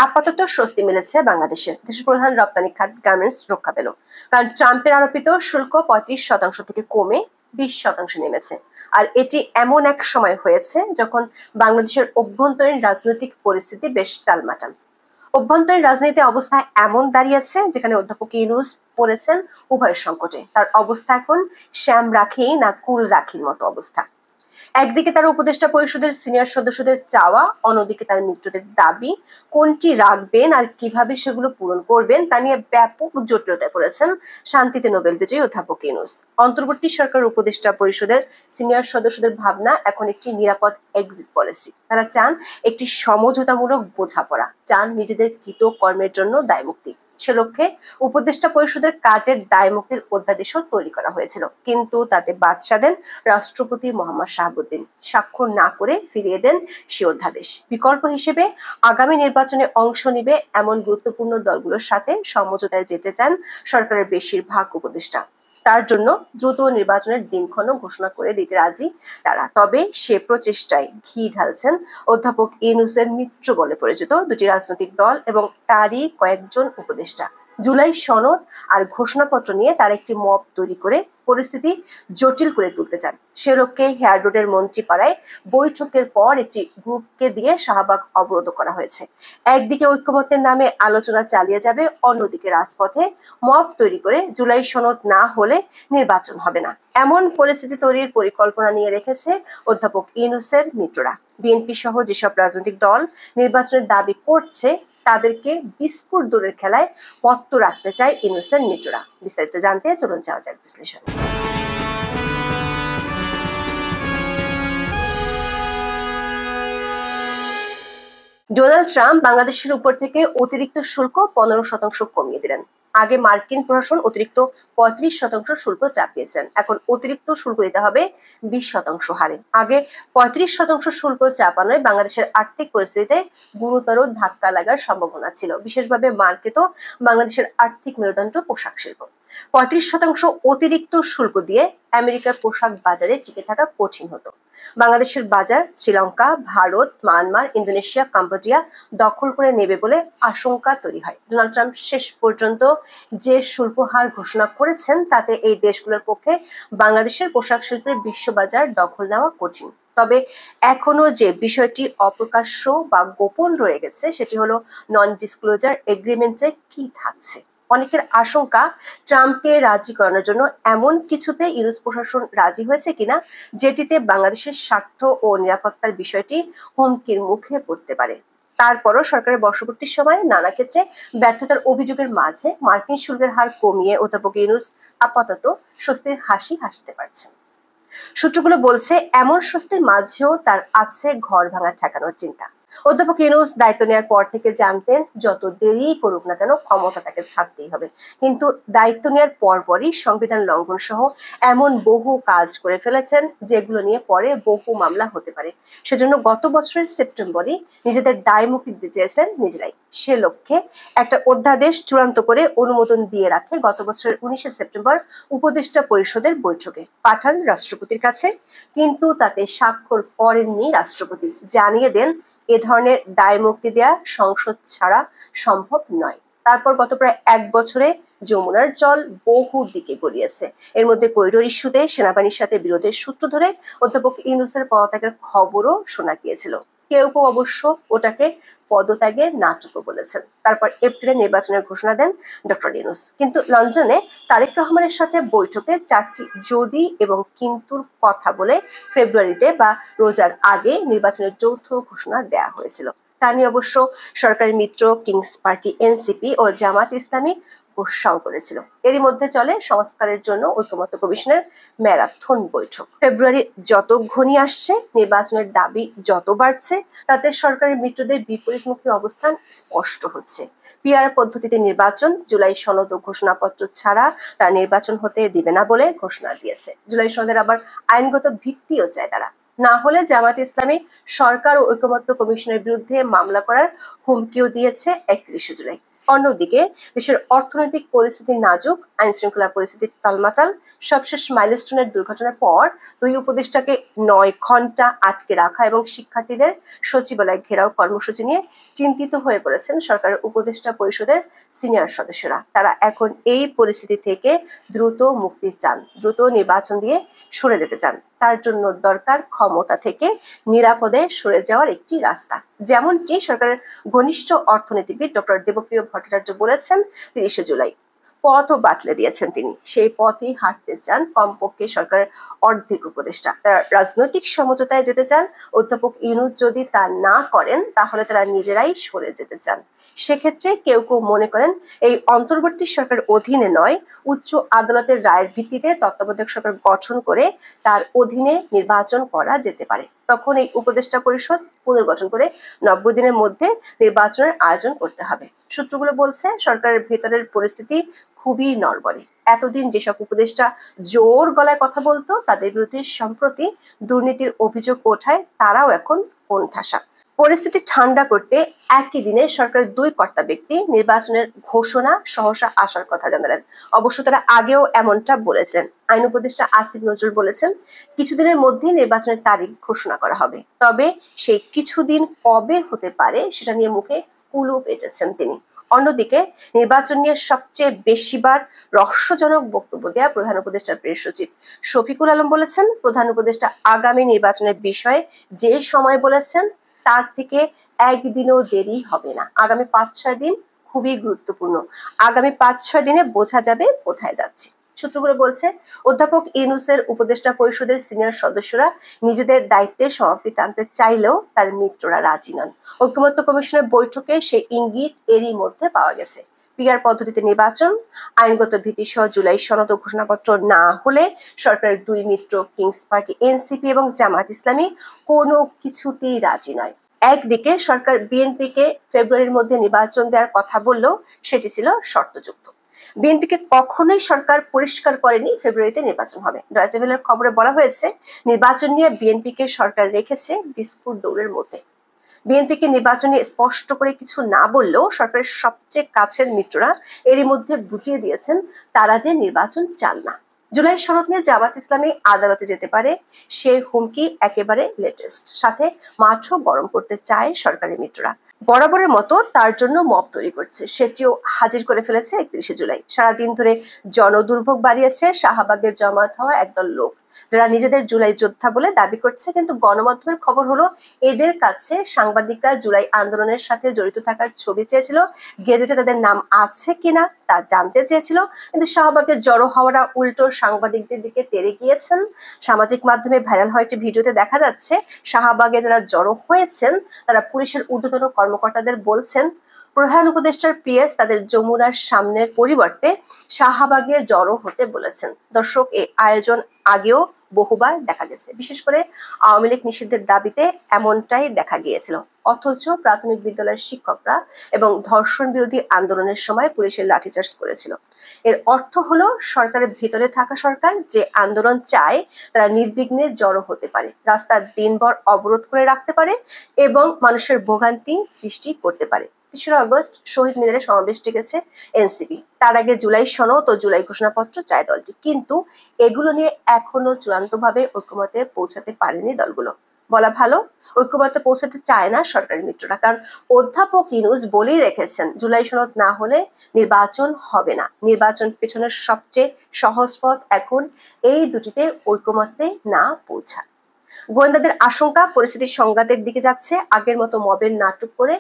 আপাতত স্বস্তি মিলেছে বাংলাদেশের। দেশের প্রধান রপ্তানি খাত গার্মেন্টস রক্ষা পেল, কারণ ট্রাম্পের আরোপিত শুল্ক 35% থেকে কমে 20% নেমেছে। আর এটি এমন এক সময় হয়েছে যখন বাংলাদেশের অভ্যন্তরীণ রাজনৈতিক পরিস্থিতি বেশ টালমাটাল। অভ্যন্তরীণ রাজনীতি অবস্থা এমন দাঁড়িয়েছে যেখানে অধ্যাপক ইউনূস পড়েছেন উভয় সংকটে। তার অবস্থা এখন শ্যাম রাখি না কুল রাখির মতো অবস্থা। একদিকে তার উপদেষ্টা পরিষদের সিনিয়র সদস্যদের চাওয়া, অন্যদিকে তার মিত্রদের দাবি। কোনটি রাখবেন আর কিভাবে সেগুলো পূরণ করবেন তা নিয়ে ব্যাপক জটিলতায় পড়েছেন শান্তিতে নোবেল বিজয়ী অধ্যাপক ইউনূস। অন্তর্বর্তী সরকার উপদেষ্টা পরিষদের সিনিয়র সদস্যদের ভাবনা এখন একটি নিরাপদ এক্সিট পলিসি। তারা চান একটি সমঝোতামূলক বোঝাপড়া, চান নিজেদের কৃত কর্মের জন্য দায়মুক্তি। সে লক্ষ্যে উপদেষ্টা পরিষদের কাজের দায়মুক্তির অধ্যাদেশও তৈরি করা হয়েছিল, কিন্তু তাতে বাদ সাধেন রাষ্ট্রপতি মোহাম্মদ শাহাবুদ্দিন। স্বাক্ষর না করে ফিরিয়ে দেন সে অধ্যাদেশ। বিকল্প হিসেবে আগামী নির্বাচনে অংশ নিবে এমন গুরুত্বপূর্ণ দলগুলোর সাথে সমঝোতায় যেতে চান সরকারের বেশিরভাগ উপদেষ্টা। তার জন্য দ্রুত নির্বাচনের দিনক্ষণ ঘোষণা করে দিতে রাজি তারা। তবে সে প্রচেষ্টায় ঘি ঢালছেন অধ্যাপক ইউনূসের মিত্র বলে পরিচিত দুটি রাজনৈতিক দল এবং তারই কয়েকজন উপদেষ্টা। জুলাই সনদ আর ঘোষণাপত্র নিয়ে তার একটি মব তৈরি করে পরিস্থিতি জটিল করে তুলতে চান। সে লক্ষ্যে হেয়ার রোডের মন্ত্রীপাড়ায় বৈঠকের পর একটি গ্রুপকে দিয়ে শাহবাগ অবরোধ করা হয়েছে। একদিকে ঐক্যমত্যের নামে আলোচনা চালিয়ে যাবে, অন্যদিকে রাজপথে মব তৈরি করে জুলাই সনদ না হলে নির্বাচন হবে না, এমন পরিস্থিতি তৈরির পরিকল্পনা নিয়ে রেখেছে অধ্যাপক ইউনূসের মিত্ররা। বিএনপি সহ যেসব রাজনৈতিক দল নির্বাচনের দাবি করছে তাদেরকে বিস্কুট দৌড়ের খেলায় মত্ত রাখতে চায় ইউনূসের মিত্ররা। বিস্তারিত জানতে চলুন যাওয়া যাক বিশ্লেষণ। ডোনাল্ড ট্রাম্প বাংলাদেশের উপর থেকে অতিরিক্ত শুল্ক 15% কমিয়ে দিলেন। আগে মার্কিন প্রশাসন অতিরিক্ত 35% শুল্ক চাপিয়েছিলেন, এখন অতিরিক্ত শুল্ক দিতে হবে 20% হারে। আগে 35% শুল্ক চাপানোয় বাংলাদেশের আর্থিক পরিস্থিতিতে গুরুতর ধাক্কা লাগার সম্ভাবনা ছিল, বিশেষভাবে মার্কিত বাংলাদেশের আর্থিক মেরুদণ্ড পোশাক শিল্প। 35% অতিরিক্ত শুল্ক দিয়ে আমেরিকার পোশাক বাজারে টিকে থাকা কঠিন হতো। বাংলাদেশের বাজার Sri Lanka, Bharat, Myanmar, Indonesia, Cambodia দখল করে নেবে বলে আশঙ্কা তৈরি হয়। ডোনাল্ড ট্রাম্প শেষ পর্যন্ত যে শুল্ক হার ঘোষণা করেছেন তাতে এই দেশগুলোর পক্ষে বাংলাদেশের পোশাক শিল্পের বিশ্ববাজার দখল নেওয়া কঠিন। তবে এখনো যে বিষয়টি অপ্রকাশ্য বা গোপন রয়ে গেছে সেটি হলো নন ডিসক্লোজার এগ্রিমেন্টে কি থাকছে। অনেকের আশঙ্কা ট্রাম্পকে রাজি করানোর জন্য এমন কিছুতে ইউরোপ প্রশাসন রাজি হয়েছে কিনা যেটিতে বাংলাদেশের স্বার্থ ও নিরাপত্তার বিষয়টি হুমকির মুখে পড়তে পারে। তারপরও সরকারের বর্ষপূর্তির সময় নানা ক্ষেত্রে ব্যর্থতার অভিযোগের মাঝে মার্কিন শুল্কের হার কমিয়ে অধ্যাপক ইউনূস আপাতত স্বস্তির হাসি হাসতে পারছেন। সূত্রগুলো বলছে এমন স্বস্তির মাঝেও তার আছে ঘর ভাঙা ঠেকানোর চিন্তা। অধ্যাপক ইউনূস দায়িত্ব নেওয়ার পর থেকে জানতেন যত দেরি করুক না কেন ক্ষমতা তাকে ছাড়তেই হবে, কিন্তু দায়িত্ব নেওয়ার পরপরই সংবিধান লঙ্ঘন সহ এমন বহু কাজ করে ফেলেছেন যেগুলো নিয়ে পরে বহু মামলা হতে পারে। সেজন্য গত বছরের সেপ্টেম্বরে নিজেদের দায় মুক্তি দিতে চেয়েছেন নিজেরাই। সে লক্ষ্যে একটা অধ্যাদেশ চূড়ান্ত করে অনুমোদন দিয়ে রাখে গত বছরের 19 সেপ্টেম্বর উপদেষ্টা পরিষদের বৈঠকে পাঠান রাষ্ট্রপতির কাছে, কিন্তু তাতে স্বাক্ষর করেননি রাষ্ট্রপতি। জানিয়ে দেন এ ধরনের দায় মুক্তি দেয়া সংসদ ছাড়া সম্ভব নয়। তারপর গত প্রায় 1 বছরে যমুনার জল বহু দিকে গড়িয়েছে। এর মধ্যে করিডোর ইস্যুতে সেনাবাহিনীর সাথে বিরোধের সূত্র ধরে অধ্যাপক ইউনূসের পদত্যাগের খবরও শোনা গিয়েছিল। কেউ কেউ অবশ্য ওটাকে পদত্যাগের নাটকও বলেছেন। তারপর এপ্রিলে নির্বাচনের ঘোষণা দেন ডক্টর ইউনূস, কিন্তু লন্ডনে তারেক রহমানের সাথে বৈঠকে 4টি যদি এবং কিন্তুর কথা বলে ফেব্রুয়ারিতে বা রোজার আগে নির্বাচনের যৌথ ঘোষণা দেয়া হয়েছিল। তা নিয়ে অবশ্য সরকারি মিত্র কিংস পার্টি এনসিপি ও জামাত ইসলামী গোসাও করেছিল। এরই মধ্যে চলে সংস্কারের জন্য ঐকমত্য কমিশনের ম্যারাথন বৈঠক। ফেব্রুয়ারি যত ঘনিয়ে আসছে, নির্বাচনের দাবি যত বাড়ছে, তাতে সরকারের মিত্রদের বিপরীতমুখী অবস্থান স্পষ্ট হচ্ছে। পিআর পদ্ধতিতে নির্বাচন, জুলাই সনদ ও ঘোষণাপত্র ছাড়া তারা নির্বাচন হতে দিবে না বলে ঘোষণা দিয়েছে। জুলাই সনদের আবার আইনগত ভিত্তিও চায় তারা। না হলে জামাত ইসলামী সরকার ও ঐকমত্য কমিশনের বিরুদ্ধে মামলা করার হুমকিও দিয়েছে 31 জুলাই। অন্যদিকে দেশের অর্থনৈতিক পরিস্থিতি নাজুক, আইন শৃঙ্খলা পরিস্থিতি টালমাটাল। সবশেষ মাইলস্টোনের দুর্ঘটনার পর দুই উপদেষ্টাকে 9 ঘন্টা আটকে রাখা এবং শিক্ষার্থীদের সচিবালয় ঘেরাও কর্মসূচি নিয়ে চিন্তিত হয়ে পড়েছেন সরকারের উপদেষ্টা পরিষদের সিনিয়র সদস্যরা। তারা এখন এই পরিস্থিতি থেকে দ্রুত মুক্তি চান, দ্রুত নির্বাচন দিয়ে সরে যেতে চান। তার জন্য দরকার ক্ষমতা থেকে নিরাপদে সরে যাওয়ার একটি রাস্তা। যেমনটি সরকারের ঘনিষ্ঠ অর্থনীতিবিদ ডক্টর দেবপ্রিয় ভট্টাচার্য বলেছেন 30 জুলাই। পথও বাতলে দিয়েছেন তিনি। সেই পথেই হাঁটতে চান কমপক্ষে সরকারের অর্ধেক উপদেষ্টা। তারা রাজনৈতিক সমঝোতায় যেতে চান। অধ্যাপক ইউনূস যদি তা না করেন তাহলে তারা নিজেরাই সরে যেতে চান। সেক্ষেত্রে কেউ কেউ মনে করেন এই অন্তর্বর্তী সরকার অধীনে নয়, উচ্চ আদালতের রায়ের ভিত্তিতে তত্ত্বাবধায়ক সরকার গঠন করে তার অধীনে নির্বাচন করা যেতে পারে। তখন এই উপদেষ্টা পরিষদ পুনর্গঠন করে 90 দিনের মধ্যে নির্বাচনের আয়োজন করতে হবে। সূত্রগুলো বলছে সরকারের ভেতরের পরিস্থিতি খুবই নড়বড়ে। এতদিন যেসব উপদেষ্টা জোর গলায় কথা বলতো তাদের বিরুদ্ধে সম্প্রতি দুর্নীতির অভিযোগ ওঠায় তারাও এখন কোণঠাসা। পরিস্থিতি ঠান্ডা করতে একই দিনে সরকারের দুই কর্তা ব্যক্তি নির্বাচনের ঘোষণা সহসা আসার কথা জানালেন। অবশ্য তারা আগেও এমনটা বলেছিলেন। আইন উপদেষ্টা আসিফ নজরুল বলেছেন কিছুদিনের মধ্যেই নির্বাচনের তারিখ ঘোষণা করা হবে, তবে সেই কিছুদিন কবে হতে পারে সেটা নিয়ে মুখে কুলুপ এঁটেছেন তিনি। অন্যদিকে নির্বাচন নিয়ে সবচেয়ে বেশিবার রহস্যজনক বক্তব্য দেয়া প্রধান উপদেষ্টার প্রেস সচিব শফিকুল আলম বলেছেন প্রধান উপদেষ্টা আগামী নির্বাচনের বিষয়ে যে সময় বলেছেন তার থেকে একদিনও দেরি হবে না। আগামী 5-6 দিন খুবই গুরুত্বপূর্ণ। আগামী 5-6 দিনে বোঝা যাবে কোথায় যাচ্ছে। সূত্রগুলো বলছে অধ্যাপক ইউনূসের উপদেষ্টা পরিষদের সিনিয়র সদস্যরা নিজেদের দায়িত্বে সমাপ্তি টানতে চাইলেও তার মিত্ররা রাজি নন। ঐকমত্য কমিশনের বৈঠকে সেই ইঙ্গিত এরই মধ্যে পাওয়া গেছে। পিআর পদ্ধতিতে নির্বাচন, আইনগত ভিত্তি সহ জুলাই সনদ ও ঘোষণাপত্র না হলে সরকারের দুই মিত্র কিংস পার্টি এনসিপি এবং জামাত ইসলামী কোনো কিছুতেই রাজি নয়। একদিকে সরকার বিএনপিকে ফেব্রুয়ারির মধ্যে নির্বাচন দেওয়ার কথা বললেও সেটি ছিল শর্তযুক্ত। বিএনপিকে কখনোই সরকার পরিষ্কার করেনি ফেব্রুয়ারিতে নির্বাচন হবে। ডয়েচে ভেলের খবরে বলা হয়েছে নির্বাচন নিয়ে বিএনপিকে সরকার রেখেছে বিস্কুট দৌড়ের মধ্যে। বিএনপিকে নির্বাচনে স্পষ্ট করে কিছু না বললেও সরকারের সবচেয়ে কাছের মিত্ররা এরই মধ্যে বুঝিয়ে দিয়েছেন তারা যে নির্বাচন চান না। জুলাই সনদ নিয়ে জামাত ইসলামী আদালতে যেতে পারে, সেই হুমকি একেবারে লেটেস্ট। সাথে মাঠও গরম করতে চায় সরকারি মিত্ররা। বরাবরের মতো তার জন্য মব তৈরি করছে, সেটিও হাজির করে ফেলেছে 31 জুলাই। সারাদিন ধরে জনদুর্ভোগ বাড়িয়েছে শাহবাগে জমায়েত হওয়া একদল লোক, যারা নিজেদের জুলাই যোদ্ধা বলে দাবি করছে। কিন্তু গণমাধ্যমের খবর হলো এদের কাছে সাংবাদিকরা জুলাই আন্দোলনের সাথে জড়িত থাকার ছবি চেয়েছিল, গেজেটে তাদের নাম আছে কিনা তা জানতে চেয়েছিল। কিন্তু শাহবাগে জড়ো হওয়ারা উল্টো সাংবাদিকদের দিকে তেড়ে গিয়েছেন। সামাজিক মাধ্যমে ভাইরাল হওয়া একটি ভিডিওতে দেখা যাচ্ছে শাহবাগে যারা জড়ো হয়েছেন তারা পুলিশের ঊর্ধ্বতন কর্মকর্তাদের বলছেন প্রধান উপদেষ্টার পিএস তাদের যমুনার সামনের পরিবর্তে শাহবাগে জড়ো হতে বলেছেন। দর্শক, এই আয়োজন আগেও বহুবার দেখা গেছে। বিশেষ করে আওয়ামী লীগ নিষিদ্ধের দাবিতে এমনটাই দেখা গিয়েছিল। অথচ প্রাথমিক বিদ্যালয়ের শিক্ষকরা এবং ধর্ষণ বিরোধী আন্দোলনের সময় পুলিশের লাঠিচার্জ করেছিল। এর অর্থ হলো সরকারের ভিতরে থাকা সরকার যে আন্দোলন চায় তারা নির্বিঘ্নে জড়ো হতে পারে, রাস্তা দিনভর অবরোধ করে রাখতে পারে এবং মানুষের ভোগান্তি সৃষ্টি করতে পারে। 3 আগস্ট শহীদ মিনারে সমাবেশ ডেকেছে এনসিপি। তার আগে জুলাই সনদ ও জুলাই ঘোষণাপত্র চায় দলটি, কিন্তু এগুলো নিয়ে এখনো চূড়ান্তভাবে ঐকমত্যে পৌঁছাতে পারেনি দলগুলো। বলা ভালো ঐকমত্যে পৌঁছাতে চায় না সরকারি মিত্ররা, কারণ অধ্যাপক ইউনূস বলেই রেখেছেন জুলাই সনদ না হলে নির্বাচন হবে না। নির্বাচন পেছনের সবচেয়ে সহজ পথ এখন এই দুটিতে ঐকমত্যে না পৌঁছা। গোয়েন্দাদের আশঙ্কা পরিস্থিতির সংঘাতের দিকে যাচ্ছে। আগের মতো মবের নাটক করে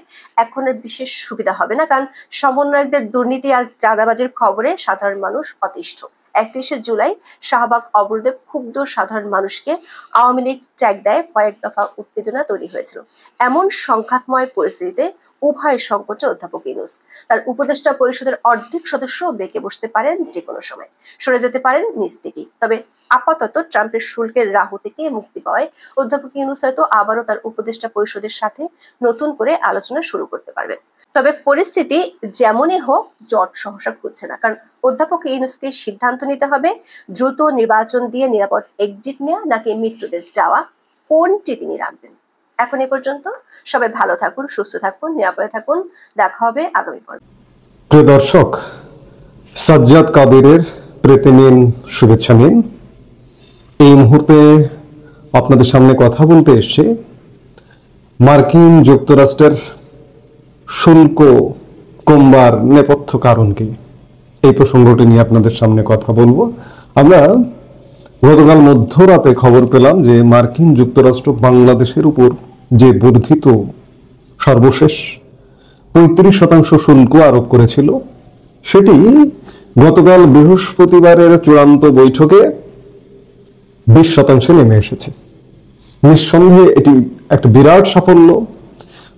এখন আর বিশেষ সুবিধা হবে না, কারণ সমন্বয়কদের দুর্নীতি আর চাঁদাবাজির খবরে সাধারণ মানুষ অতিষ্ঠ। 31 জুলাই শাহবাগ অবরোধে ক্ষুব্ধ সাধারণ মানুষকে আওয়ামী লীগ ট্যাগ দেয়, কয়েক দফা উত্তেজনা তৈরি হয়েছিল। এমন সংঘাতময় পরিস্থিতিতে উভয় সংকটে অধ্যাপক ইউনূস তার উপদেষ্টা পরিষদের অর্ধেক সদস্য বেঁকে বসতে পারেন যে কোনো সময়, সরে যেতে পারেন নিজ থেকেই। তবে আপাতত ট্রাম্পের শুল্কের রাহু থেকে মুক্তি পাওয়ায় অধ্যাপক ইউনূস হয়তো আবারও তার উপদেষ্টা পরিষদের সাথে নতুন করে আলোচনা শুরু করতে পারবেন। তবে পরিস্থিতি যেমনই হোক জট সহসা খুঁজছে না, কারণ অধ্যাপক ইউনূসকে সিদ্ধান্ত নিতে হবে দ্রুত নির্বাচন দিয়ে নিরাপদ এক্সিট নেওয়া নাকি মিত্রদের চাওয়া, কোনটি তিনি রাখবেন। এখন এ পর্যন্ত। সবাই ভালো থাকুন, সুস্থ থাকুন, নিরাপদে থাকুন। দেখা হবে আগামী পর্বে। প্রিয় দর্শক, সাজ্জাদ কাদেরের প্রীতি নিন, শুভেচ্ছা নিন। এই মুহূর্তে আপনাদের সামনে কথা বলতে এসে মার্কিন যুক্তরাষ্ট্রের শুল্ক কমবার নেপথ্য কারণ কি, এই প্রসঙ্গটি নিয়ে আপনাদের সামনে কথা বলবো। আমরা গতকাল মধ্যরাতে খবর পেলাম যে মার্কিন যুক্তরাষ্ট্র বাংলাদেশের উপর যে বর্ধিত সর্বশেষ 35% শুল্ক আরোপ করেছিল, সেটি গতকাল বৃহস্পতিবারের চূড়ান্ত বৈঠকে 20% নেমে এসেছে। নিঃসন্দেহে এটি একটা বিরাট সাফল্য।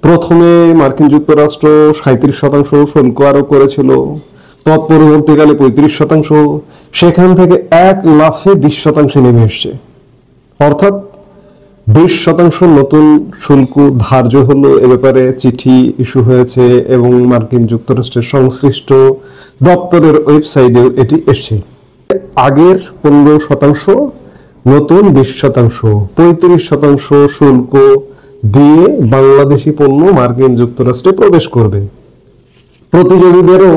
প্রথমে মার্কিন যুক্তরাষ্ট্র 37% শুল্ক আরোপ করেছিল, তৎপরবর্তীকালে 35%, সেখান থেকে এক লাফে 20% নেমে এসছে। অর্থাৎ 20% নতুন শুল্ক ধার্য হলো। এ ব্যাপারে চিঠি ইস্যু হয়েছে এবং মার্কিন যুক্তরাষ্ট্রের সংশ্লিষ্ট দপ্তরের ওয়েবসাইটেও এটি এসেছে। আগের 15%, নতুন 20%, 35% শুল্ক দিয়ে বাংলাদেশি পণ্য মার্কিন যুক্তরাষ্ট্রে প্রবেশ করবে। প্রতিযোগীদেরও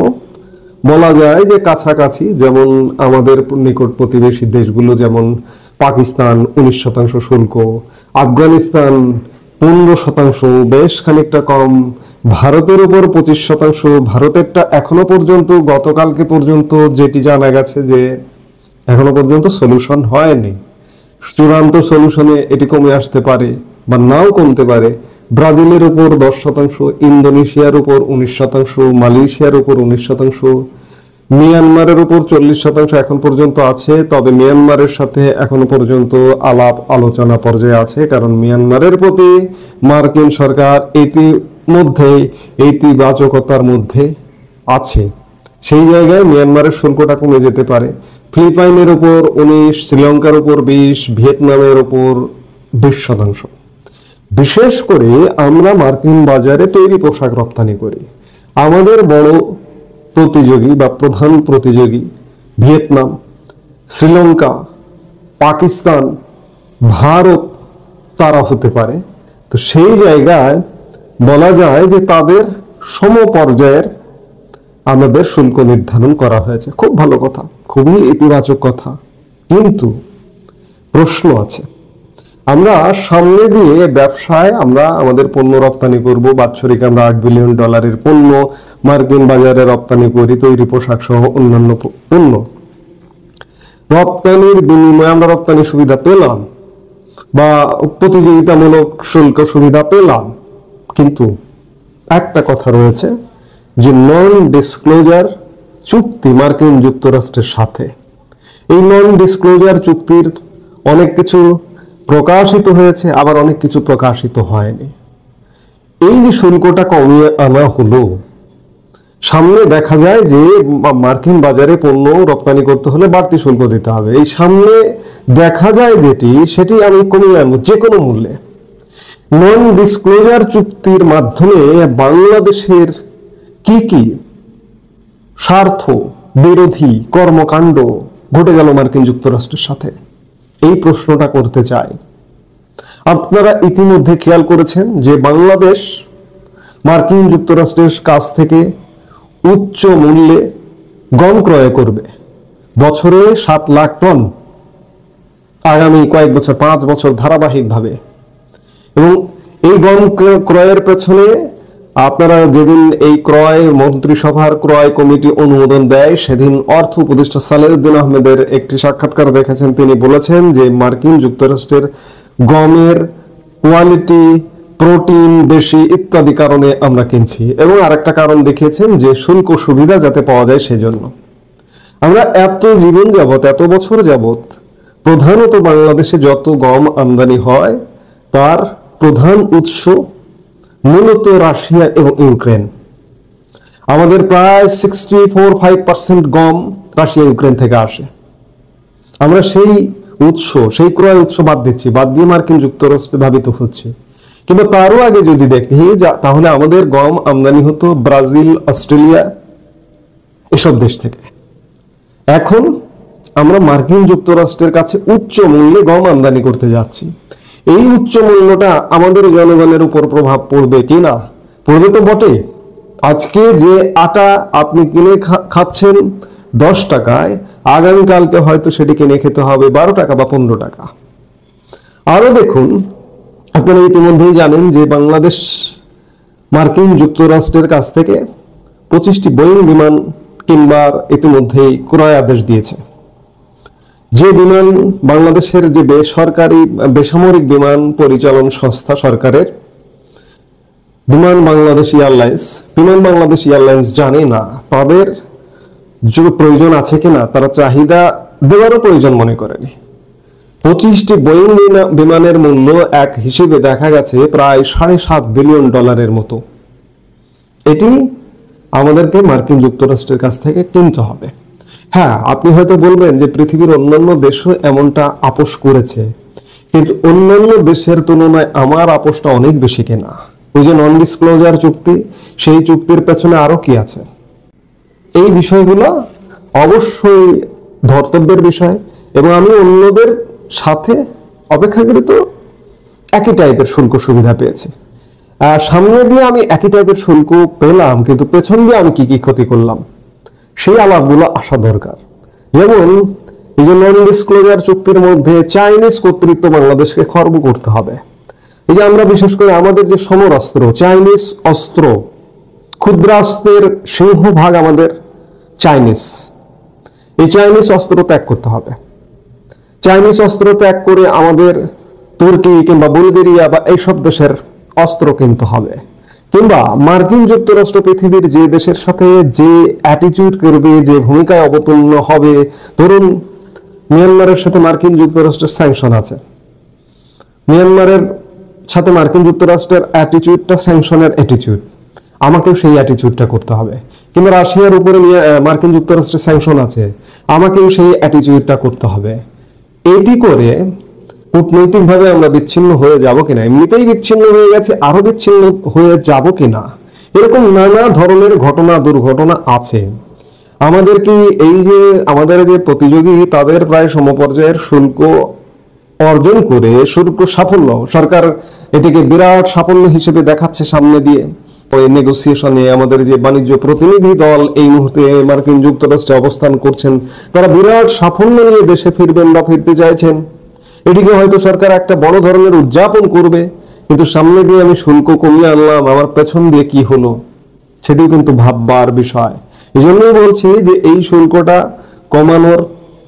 বলা যায় যে কাছাকাছি, যেমন আমাদের নিকট প্রতিবেশী দেশগুলো, যেমন পাকিস্তান 19% শুল্ক, আফগানিস্তান 15%, বেশ খানিকটা কম। ভারতের উপর 25%। ভারতেরটা এখনো পর্যন্ত, গতকালকে পর্যন্ত যেটি জানা গেছে যে এখনো পর্যন্ত সলিউশন হয়নি। চূড়ান্ত সলিউশনে এটি কমে আসতে পারে বা নাও কমতে পারে। ব্রাজিলের উপর 10%, ইন্দোনেশিয়ার উপর 19%, মালয়েশিয়ার উপর 19%, মিয়ানমারের উপর 40% এখন পর্যন্ত আছে। তবে মিয়ানমারের সাথে এখনো পর্যন্ত আলাপ আলোচনা পর্যায়ে আছে, কারণ মিয়ানমারের প্রতি মার্কিন সরকার ইতিমধ্যে ইতিবাচকতার মধ্যে আছে। সেই জায়গায় মিয়ানমারের শুল্কটা কমে যেতে পারে। ফিলিপাইনের উপর 19%, শ্রীলঙ্কার উপর 20%, ভিয়েতনামের উপর 20%। বিশেষ করে আমরা মার্কিন বাজারে তৈরি পোশাক রপ্তানি করি। আমাদের বড় প্রতিযোগী বা প্রধান প্রতিযোগী ভিয়েতনাম, শ্রীলঙ্কা, পাকিস্তান, ভারত, তারা হতে পারে। তো সেই জায়গায় বলা যায় যে তাদের সমপর্যায়ের আমাদের শুল্ক নির্ধারণ করা হয়েছে। খুব ভালো কথা, খুবই ইতিবাচক কথা। কিন্তু প্রশ্ন আছে, আমরা সামনে দিয়ে ব্যবসায় আমরা আমাদের পণ্য রপ্তানি করব। বাৎসরিক আমরা $8 বিলিয়ন পণ্য মার্কিন বাজারে রপ্তানি করি, তৈরি পোশাক সহ অন্যান্য পণ্য। রপ্তানির বিনিময়ে আমরা রপ্তানি সুবিধা পেলাম বা প্রতিযোগিতামূলক শুল্ক সুবিধা পেলাম, কিন্তু একটা কথা রয়েছে যে নন ডিসক্লোজার চুক্তি মার্কিন যুক্তরাষ্ট্রের সাথে। এই নন ডিসক্লোজার চুক্তির অনেক কিছু প্রকাশিত হয়েছে, আবার অনেক কিছু প্রকাশিত হয়নি। এই যে শুল্কটা কমিয়ে আনা হলো, সামনে দেখা যায় যে মার্কিন বাজারে পণ্য রপ্তানি করতে হলে বাড়তি শুল্ক দিতে হবে। এই সামনে দেখা যায় সেটি আমি কমিয়ে আনবো যে কোনো মূল্যে। নন ডিসক্লোজার চুক্তির মাধ্যমে বাংলাদেশের কি কি স্বার্থ বিরোধী কর্মকাণ্ড ঘটে গেল মার্কিন যুক্তরাষ্ট্রের সাথে, এই প্রশ্নটা করতে চাই। আপনারা ইতিমধ্যে খেয়াল করেছেন যে বাংলাদেশ মার্কিন যুক্তরাষ্ট্রের কাছ থেকে উচ্চ মূল্যে গম ক্রয় করবে, বছরে 7 লাখ টন, আগামী কয়েক বছর, 5 বছর ধারাবাহিকভাবে। এবং এই গম ক্রয়ের পেছনে আপনারা যেদিন এই ক্রয় মন্ত্রিসভার ক্রয় কমিটি অনুমোদন দেয়, সেদিন অর্থ উপদেষ্টা সালেউদ্দিন আহমেদের একটি সাক্ষাৎকার দেখেছেন। তিনি বলেছেন যে মার্কিন যুক্তরাষ্ট্রের গমের কোয়ালিটি, প্রোটিন বেশি ইত্যাদি কারণে আমরা কিনছি, এবং আরেকটা কারণ দেখিয়েছেন যে শুল্ক সুবিধা যাতে পাওয়া যায় সেজন্য। আমরা এত জীবন যাবত, এত বছর যাবত প্রধানত বাংলাদেশে যত গম আমদানি হয় তার প্রধান উৎস মূলত রাশিয়া এবং ইউক্রেন। আমাদের প্রায় 64-65% গম রাশিয়া ইউক্রেন থেকে আসে। আমরা সেই ক্রয় উৎস বাদ দিচ্ছি, বাদ দিয়ে মার্কিন যুক্তরাষ্ট্রে ধাবিত হচ্ছে। কিন্তু তারও আগে যদি দেখি, তাহলে আমাদের গম আমদানি হতো ব্রাজিল, অস্ট্রেলিয়া, এসব দেশ থেকে। এখন আমরা মার্কিন যুক্তরাষ্ট্রের কাছে উচ্চ মূল্যে গম আমদানি করতে যাচ্ছি। এই উচ্চ মূল্যটা আমাদের জনগণের উপর প্রভাব পড়বে কিনা, পড়বে তো বটে। আজকে যে আটা আপনি কিনে খাচ্ছেন 10 টাকায়, আগামীকালকে হয়তো সেটি কিনে খেতে হবে 12 টাকা বা 15 টাকা। আরো দেখুন, আপনারা ইতিমধ্যেই জানেন যে বাংলাদেশ মার্কিন যুক্তরাষ্ট্রের কাছ থেকে 25টি বোয়িং বিমান কিনবার ইতিমধ্যেই ক্রয় আদেশ দিয়েছে। যে বিমান বাংলাদেশের যে বেসামরিক বিমান পরিচালন সংস্থা সরকারের বিমান বাংলাদেশ এয়ারলাইন্স জানে না তাদের প্রয়োজন আছে কিনা, তারা চাহিদা দেওয়ারও প্রয়োজন মনে করেনি। 25টি বোয়িং বিমানের মূল্য এক হিসেবে দেখা গেছে প্রায় $7.5 বিলিয়ন মতো। এটি আমাদেরকে মার্কিন যুক্তরাষ্ট্রের কাছ থেকে কিনতে হবে। হ্যাঁ, আপনি হয়তো বলবেন যে পৃথিবীর অন্যান্য দেশও এমনটা আপোষ করেছে, কিন্তু অন্যান্য দেশের তুলনায় আমার আপোষটা অনেক বেশি কেনা। ওই যে নন ডিসক্লোজার চুক্তি, সেই চুক্তির পেছনে আরো কি আছে, এই বিষয়গুলো অবশ্যই ধর্তব্যের বিষয়। এবং আমি অন্যদের সাথে অপেক্ষাকৃত একই টাইপের শুল্ক সুবিধা পেয়েছি। সামনে দিয়ে আমি একই টাইপের শুল্ক পেলাম, কিন্তু পেছন দিয়ে আমি কি কি ক্ষতি করলাম, সেই আলাপগুলো আসা দরকার। যেমন এই যে নন ডিসক্লোজার চুক্তির মধ্যে চাইনিজ কর্তৃত্ব বাংলাদেশকে খর্ব করতে হবে। এই যে আমরা বিশেষ করে আমাদের যে সমরাস্ত্র, চাইনিজ অস্ত্র, ক্ষুদ্রাস্ত্রের সিংহভাগ আমাদের চাইনিজ, এই চাইনিজ অস্ত্র ত্যাগ করতে হবে। চাইনিজ অস্ত্র ত্যাগ করে আমাদের তুর্কি কিংবা বুলগেরিয়া বা এইসব দেশের অস্ত্র কিনতে হবে। কিংবা মার্কিন যুক্তরাষ্ট্র পৃথিবীর যে দেশের সাথে যে অ্যাটিটিউড করবে, যে ভূমিকায় অবতীর্ণ হবে, ধরুন মিয়ানমারের সাথে মার্কিন যুক্তরাষ্ট্রের স্যাংশন আছে, মিয়ানমারের সাথে মার্কিন যুক্তরাষ্ট্রের অ্যাটিটিউডটা স্যাংশনের অ্যাটিটিউড, আমাকেও সেই অ্যাটিটিউডটা করতে হবে। কিংবা রাশিয়ার উপরে মার্কিন যুক্তরাষ্ট্রের স্যাংশন আছে, আমাকেও সেই অ্যাটিটিউডটা করতে হবে। এটি করে কূটনৈতিকভাবে আমরা বিচ্ছিন্ন হয়ে যাব কিনা, এমনিতেই বিচ্ছিন্ন হয়ে গেছে, আরো বিচ্ছিন্ন হয়ে যাব কিনা, এরকম নানা ধরনের ঘটনা দুর্ঘটনা আছে। আমাদের কি এই যে আমাদের যে প্রতিযোগী তাদের প্রায় সমপর্যায়ের শুল্ক অর্জন করে শুল্ক সাফল্য, সরকার এটিকে বিরাট সাফল্য হিসেবে দেখাচ্ছে সামনে দিয়ে। ওই নেগোসিয়েশনে আমাদের যে বাণিজ্য প্রতিনিধি দল এই মুহূর্তে মার্কিন যুক্তরাষ্ট্রে অবস্থান করছেন, তারা বিরাট সাফল্য নিয়ে দেশে ফিরবেন বা ফিরতে চাইছেন। এটিকে হয়তো সরকার একটা বড় ধরনের উদযাপন করবে, কিন্তু সামনে দিয়ে আমি শুল্ক কমিয়ে আনলাম, আমার পেছন দিয়ে কি হলো, সেটিও কিন্তু ভাববার বিষয়। এই জন্যই বলছি যে এই শুল্কটা কমানোর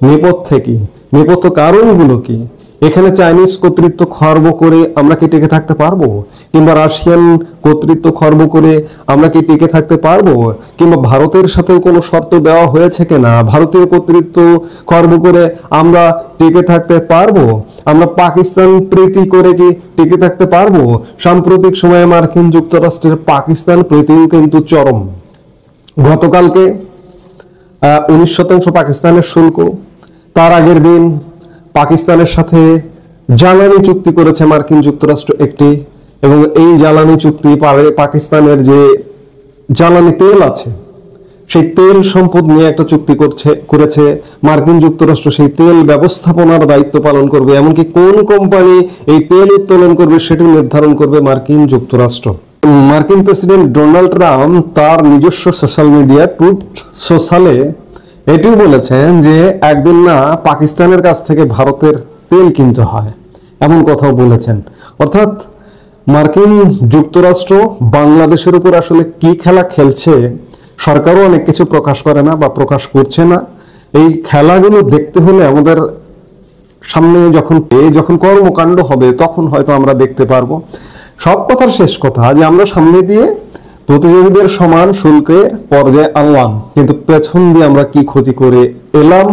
নেপথ্য কারণগুলো কি। এখানে চাইনিজ কর্তৃত্ব খর্ব করে আমরা কি টিকে থাকতে পারবো? কিংবা রাশিয়ান কর্তৃত্ব খর্ব করে আমরা কি টিকে থাকতে পারবো? কিংবা ভারতের সাথেও কোনো শর্ত দেওয়া হয়েছে কিনা, ভারতীয় কর্তৃত্ব খর্ব করে আমরা টিকে থাকতে পারবো? আমরা পাকিস্তান প্রীতি করে কি টিকে থাকতে পারবো? সাম্প্রতিক সময়ে মার্কিন যুক্তরাষ্ট্রের পাকিস্তান প্রীতিও কিন্তু চরম। গতকালকে 19% পাকিস্তানের শুল্ক, তার আগের দিন পাকিস্তানের সাথে জ্বালানি চুক্তি করেছে মার্কিন যুক্তরাষ্ট্র একটি, এবং এই জ্বালানি চুক্তি পাকিস্তানের যে জ্বালানি তেল আছে সেই তেল সম্পদ নিয়ে একটা চুক্তি করেছে মার্কিন যুক্তরাষ্ট্র। সেই তেল ব্যবস্থাপনার দায়িত্ব পালন করবে, এমনকি কোন কোম্পানি এই তেল উত্তোলন করবে সেটি নির্ধারণ করবে মার্কিন যুক্তরাষ্ট্র। মার্কিন প্রেসিডেন্ট ডোনাল্ড ট্রাম্প তার নিজস্ব সোশ্যাল মিডিয়া ট্রুথ সোশ্যালে এটিও বলেছেন যে একদিন না পাকিস্তানের কাছ থেকে ভারতের তেল কিনতে হয়, এমন কথাও বলেছেন। অর্থাৎ মার্কিন যুক্তরাষ্ট্র বাংলাদেশের উপর আসলে কি খেলা খেলছে সরকারও অনেক কিছু প্রকাশ করে না বা প্রকাশ করছে না। এই খেলাগুলো দেখতে হলে আমাদের সামনে যখন কর্মকাণ্ড হবে তখন হয়তো আমরা দেখতে পারবো। সব কথার শেষ কথা যে আমরা সামনে দিয়ে প্রতিযোগীদের সমান শুল্কের পর্যায়ে আনলাম, কিন্তু পেছন দিয়ে আমরা কি ক্ষতি করে এলাম,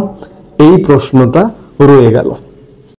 এই প্রশ্নটা রয়ে গেল।